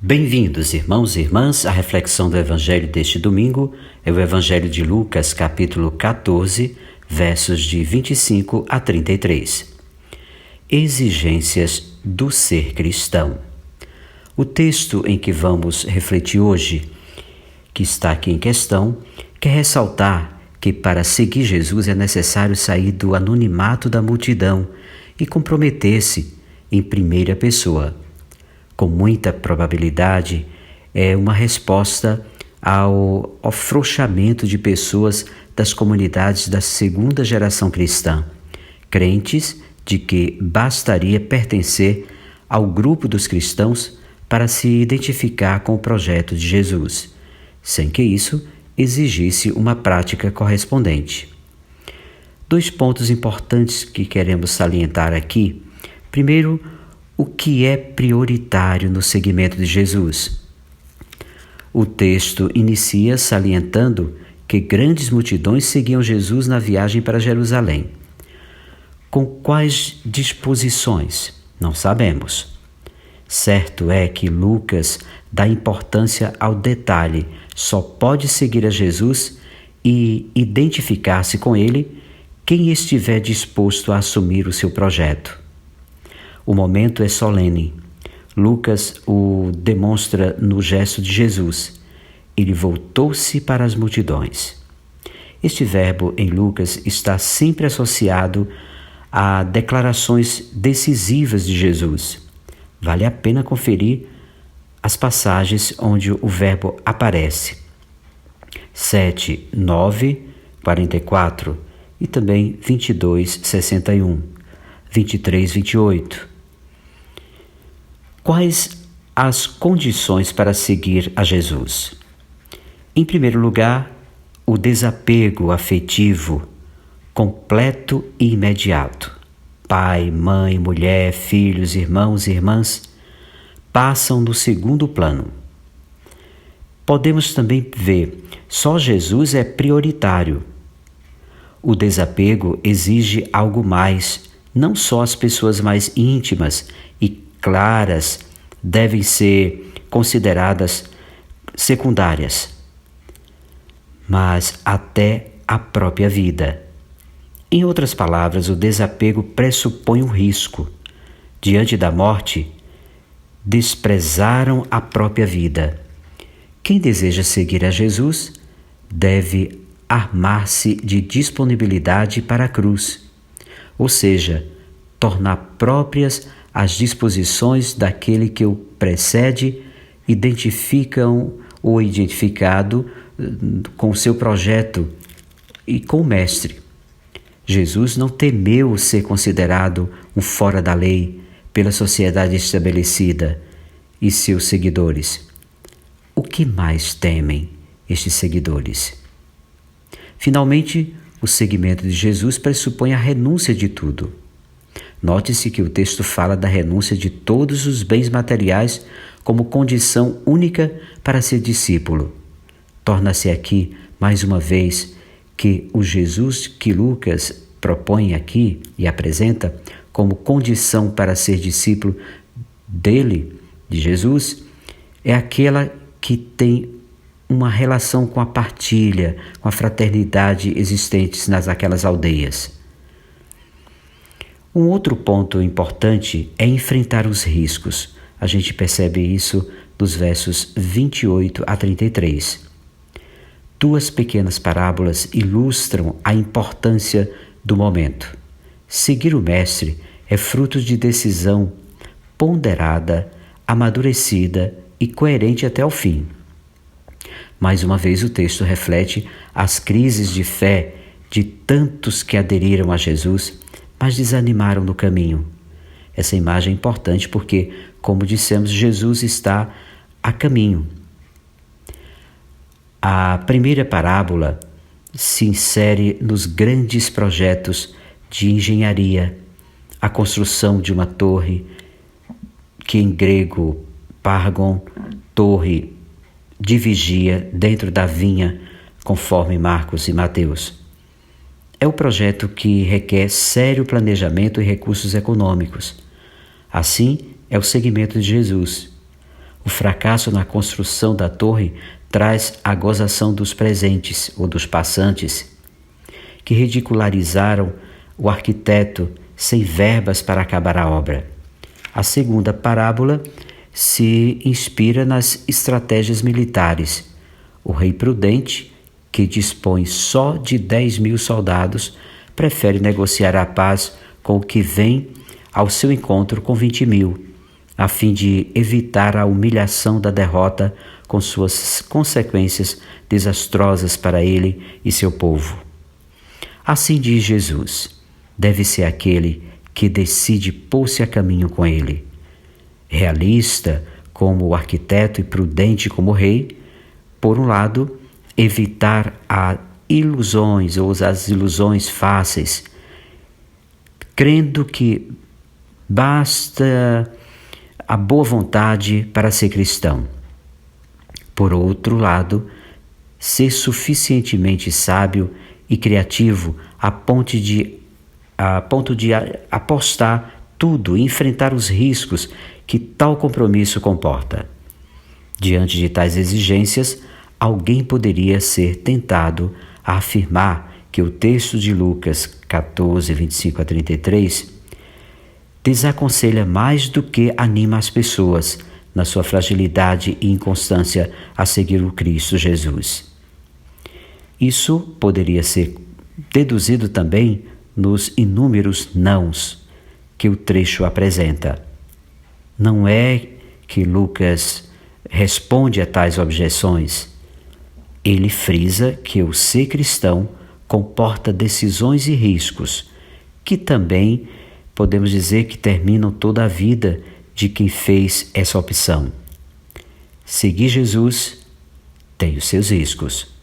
Bem-vindos, irmãos e irmãs, à reflexão do Evangelho deste domingo. É o Evangelho de Lucas, capítulo 14, versos de 25 a 33. Exigências do ser cristão. O texto em que vamos refletir hoje, que está aqui em questão, quer ressaltar que para seguir Jesus é necessário sair do anonimato da multidão e comprometer-se em primeira pessoa. Com muita probabilidade, é uma resposta ao afrouxamento de pessoas das comunidades da segunda geração cristã, crentes de que bastaria pertencer ao grupo dos cristãos para se identificar com o projeto de Jesus, sem que isso exigisse uma prática correspondente. Dois pontos importantes que queremos salientar aqui. Primeiro, o que é prioritário no seguimento de Jesus? O texto inicia salientando que grandes multidões seguiam Jesus na viagem para Jerusalém. Com quais disposições? Não sabemos. Certo é que Lucas dá importância ao detalhe, só pode seguir a Jesus e identificar-se com ele quem estiver disposto a assumir o seu projeto. O momento é solene. Lucas o demonstra no gesto de Jesus. Ele voltou-se para as multidões. Este verbo em Lucas está sempre associado a declarações decisivas de Jesus. Vale a pena conferir as passagens onde o verbo aparece. 7, 9, 44 e também 22, 61, 23, 28. Quais as condições para seguir a Jesus? Em primeiro lugar, o desapego afetivo, completo e imediato. Pai, mãe, mulher, filhos, irmãos e irmãs passam no segundo plano. Podemos também ver, só Jesus é prioritário. O desapego exige algo mais, não só as pessoas mais íntimas e claras devem ser consideradas secundárias, mas até a própria vida. Em outras palavras, o desapego pressupõe um risco. Diante da morte, desprezaram a própria vida. Quem deseja seguir a Jesus deve armar-se de disponibilidade para a cruz, ou seja, tornar próprias as disposições daquele que o precede, identificam o identificado com o seu projeto e com o Mestre. Jesus não temeu ser considerado um fora da lei pela sociedade estabelecida e seus seguidores. O que mais temem estes seguidores? Finalmente, o seguimento de Jesus pressupõe a renúncia de tudo. Note-se que o texto fala da renúncia de todos os bens materiais como condição única para ser discípulo. Torna-se aqui, mais uma vez, que o Jesus que Lucas propõe aqui e apresenta como condição para ser discípulo dele, de Jesus, é aquela que tem uma relação com a partilha, com a fraternidade existentes naquelas aldeias. Um outro ponto importante é enfrentar os riscos. A gente percebe isso nos versos 28 a 33. Duas pequenas parábolas ilustram a importância do momento. Seguir o Mestre é fruto de decisão ponderada, amadurecida e coerente até o fim. Mais uma vez o texto reflete as crises de fé de tantos que aderiram a Jesus, mas desanimaram no caminho. Essa imagem é importante porque, como dissemos, Jesus está a caminho. A primeira parábola se insere nos grandes projetos de engenharia, a construção de uma torre, que em grego, pargon, torre de vigia dentro da vinha, conforme Marcos e Mateus. É o projeto que requer sério planejamento e recursos econômicos. Assim, é o seguimento de Jesus. O fracasso na construção da torre traz a gozação dos presentes ou dos passantes, que ridicularizaram o arquiteto sem verbas para acabar a obra. A segunda parábola se inspira nas estratégias militares. O rei prudente, que dispõe só de 10.000 soldados, prefere negociar a paz com o que vem ao seu encontro com 20.000, a fim de evitar a humilhação da derrota com suas consequências desastrosas para ele e seu povo. Assim diz Jesus, deve ser aquele que decide pôr-se a caminho com ele. Realista como o arquiteto e prudente como o rei, por um lado, evitar as ilusões fáceis, crendo que basta a boa vontade para ser cristão. Por outro lado, ser suficientemente sábio e criativo a ponto de apostar tudo e enfrentar os riscos que tal compromisso comporta. Diante de tais exigências, alguém poderia ser tentado a afirmar que o texto de Lucas 14, 25 a 33 desaconselha mais do que anima as pessoas, na sua fragilidade e inconstância, a seguir o Cristo Jesus. Isso poderia ser deduzido também nos inúmeros nãos que o trecho apresenta. Não é que Lucas responde a tais objeções. Ele frisa que o ser cristão comporta decisões e riscos, que também podemos dizer que terminam toda a vida de quem fez essa opção. Seguir Jesus tem os seus riscos.